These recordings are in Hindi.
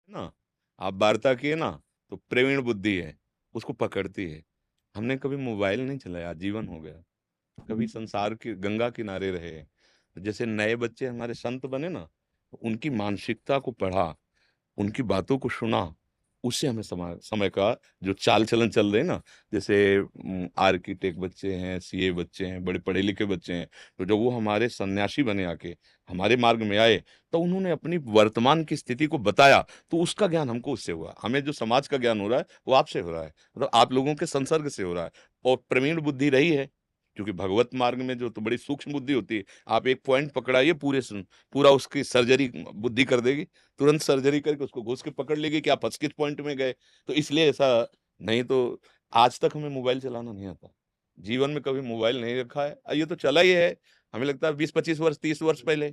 ना, आप वार्ता किए ना, तो प्रवीण बुद्धि है, उसको पकड़ती है। हमने कभी मोबाइल नहीं चलाया, जीवन हो गया। कभी संसार के गंगा किनारे रहे। जैसे नए बच्चे हमारे संत बने ना, उनकी मानसिकता को पढ़ा, उनकी बातों को सुना, उससे हमें समय का जो चाल-चलन चल रहे हैं ना, जैसे आर्किटेक्ट बच्चे हैं, सीए बच्चे हैं, बड़े पढ़े-लिखे बच्चे हैं, तो जब वो हमारे सन्यासी बने आके, हमारे मार्ग में आए, तो उन्होंने अपनी वर्तमान की स्थिति को बताया, तो उसका ज्ञान हमको उससे हुआ। हमें जो समाज का ज्ञान हो रहा है, वो आपसे हो रहा है, मतलब आप लोगों के संसर्ग से हो रहा है और प्रवीण बुद्धि रही है, क्योंकि भगवत मार्ग में जो तो बड़ी सूक्ष्म बुद्धि होती है, आप एक पॉइंट पकड़ाइए पूरा उसकी सर्जरी बुद्धि कर देगी। तुरंत सर्जरी करके उसको घुस के पकड़ लेगी कि आप फँस किस पॉइंट में गए। तो इसलिए ऐसा नहीं तो आज तक हमें मोबाइल चलाना नहीं आता। जीवन में कभी मोबाइल नहीं रखा है। ये तो चला ही है। हमें लगता है 20-25 वर्ष, 30 वर्ष पहले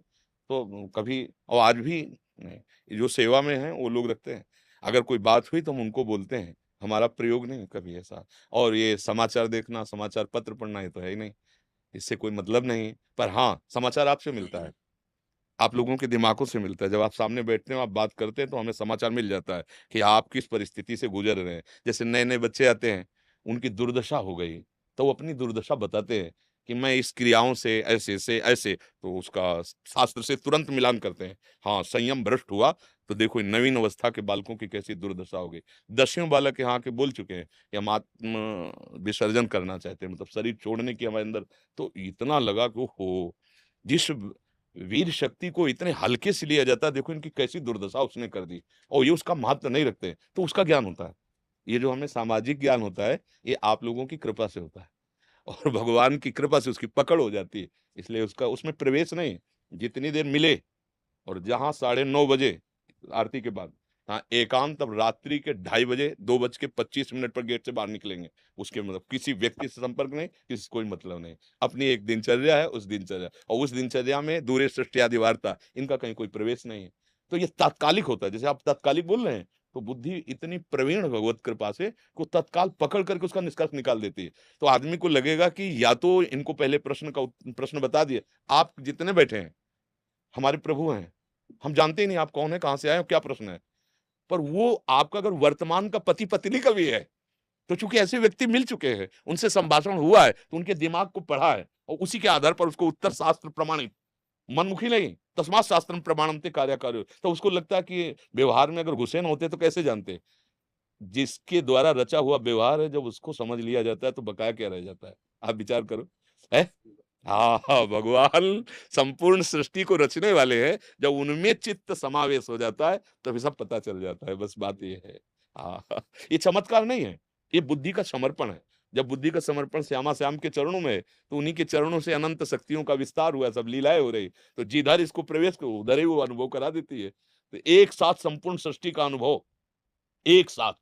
तो कभी और आज भी नहीं। ये जो सेवा में हैं वो लोग रखते हैं। अगर कोई बात हुई तो हम उनको बोलते हैं। हमारा प्रयोग नहीं है कभी ऐसा। और ये समाचार देखना, समाचार पत्र पढ़ना ये तो है ही नहीं। इससे कोई मतलब नहीं। पर हाँ, समाचार आपसे मिलता है। आप लोगों के दिमागों से मिलता है। जब आप सामने बैठते हो, आप बात करते हैं, तो हमें समाचार मिल जाता है कि आप किस परिस्थिति से गुज़र रहे हैं। जैसे नए-नए बच्चे आते हैं, उनकी दुर्दशा हो गई, तो वो अपनी दुर्दशा बताते हैं कि मैं इस क्रियाओं से ऐसे से ऐसे, तो उसका शास्त्र से तुरंत मिलान करते हैं। हाँ, संयम भ्रष्ट हुआ, तो देखो इन नवीन अवस्था के बालकों की कैसी दुर्दशा हो गई। 10वीं बालक यहाँ आके बोल चुके हैं कि हम आत्म विसर्जन करना चाहते हैं, मतलब शरीर छोड़ने की हमारे अंदर तो इतना लगा कि ओहो! जिस वीर शक्ति को इतने हल्के से लिया जाता है, देखो इनकी कैसी दुर्दशा उसने कर दी और ये उसका महत्व नहीं रखते हैं, तो उसका ज्ञान होता है। ये जो हमें सामाजिक ज्ञान होता है, ये आप लोगों की कृपा से होता है और भगवान की कृपा से उसकी पकड़ हो जाती है, इसलिए उसका उसमें प्रवेश नहीं। जितनी देर मिले और जहाँ 9:30 बजे आरती के बाद, हाँ, एकांत अब रात्रि के 2:30 बजे 2:25 पर गेट से बाहर निकलेंगे। उसके मतलब किसी व्यक्ति से संपर्क नहीं, किसी से कोई मतलब नहीं। अपनी एक दिनचर्या है, उस दिनचर्या और उस दिनचर्या में दूरे सृष्टि आदि वार्ता, इनका कहीं कोई प्रवेश नहीं है। तो ये तात्कालिक होता है, जैसे आप तात्कालिक बोल रहे हैं, तो बुद्धि इतनी प्रवीण भगवत कृपा से को तत्काल पकड़ करके उसका निष्कर्ष निकाल देती है। तो आदमी को लगेगा कि या तो इनको पहले प्रश्न बता दिए, आप जितने बैठे हैं, हमारे प्रभु हैं। हम जानते ही नहीं आप कौन हैं, कहाँ से आए हैं, क्या प्रश्न है? पर वो आपका अगर वर्तमान का पति-पत्नी का भी है, तो चूँकि ऐसे व्यक्ति मिल चुके हैं, उनसे संभाषण हुआ है, तो उनके दिमाग को पढ़ा है और उसी के आधार पर उसको उत्तर शास्त्र प्रमाणित, मनमुखी नहीं, तस्मात् शास्त्रम प्रमाणन्ते कार्याकार्यो। तो उसको लगता है कि व्यवहार में अगर घुसे ना होते तो कैसे जानते? जिसके द्वारा रचा हुआ व्यवहार है, जब उसको समझ लिया जाता है, तो बकाया क्या रह जाता है? आप विचार करो, हैं? हाँ, हाँ, भगवान संपूर्ण सृष्टि को रचने वाले हैं, जब उनमें चित्त समावेश हो जाता है, तभी सब पता चल जाता है, बस बात ये है। हाँ, हाँ, ये चमत्कार नहीं है, ये बुद्धि का समर्पण है। जब बुद्धि का समर्पण श्यामा श्याम के चरणों में है, तो उन्हीं के चरणों से अनंत शक्तियों का विस्तार हुआ, सब लीलाएँ हो रही, तो जिधर इसको प्रवेश करो, उधर ही वो अनुभव करा देती है। तो एक साथ संपूर्ण सृष्टि का अनुभव, एक साथ,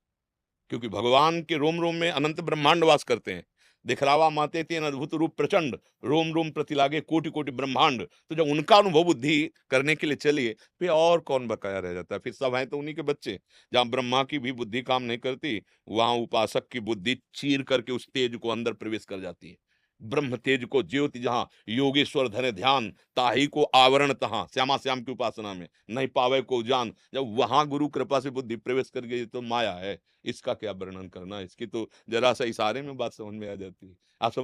क्योंकि भगवान के रोम-रोम में अनंत ब्रह्मांड वास करते हैं। दिखरावा माते तेन अद्भुत रूप प्रचंड, रोम-रोम प्रति लागे कोटि-कोटि ब्रह्मांड। तो जब उनका अनुभव बुद्धि करने के लिए चली, फिर और कौन बकाया रह जाता है? फिर सब हैं तो उन्हीं के बच्चे। जहाँ ब्रह्मा की भी बुद्धि काम नहीं करती, वहाँ उपासक की बुद्धि चीर करके उस तेज को अंदर प्रवेश कर जाती है। ब्रह्म तेज को ज्योति जहाँ, योगेश्वर धरे ध्यान, ताहि को आवरण तहाँ, श्यामा श्याम की उपासना में, नहीं पावे को जान। जब वहाँ गुरु कृपा से बुद्धि प्रवेश कर गई, तो माया है। इसका क्या वर्णन करना, इसकी तो जरा सा इशारे में बात समझ में आ जाती है। आप समझ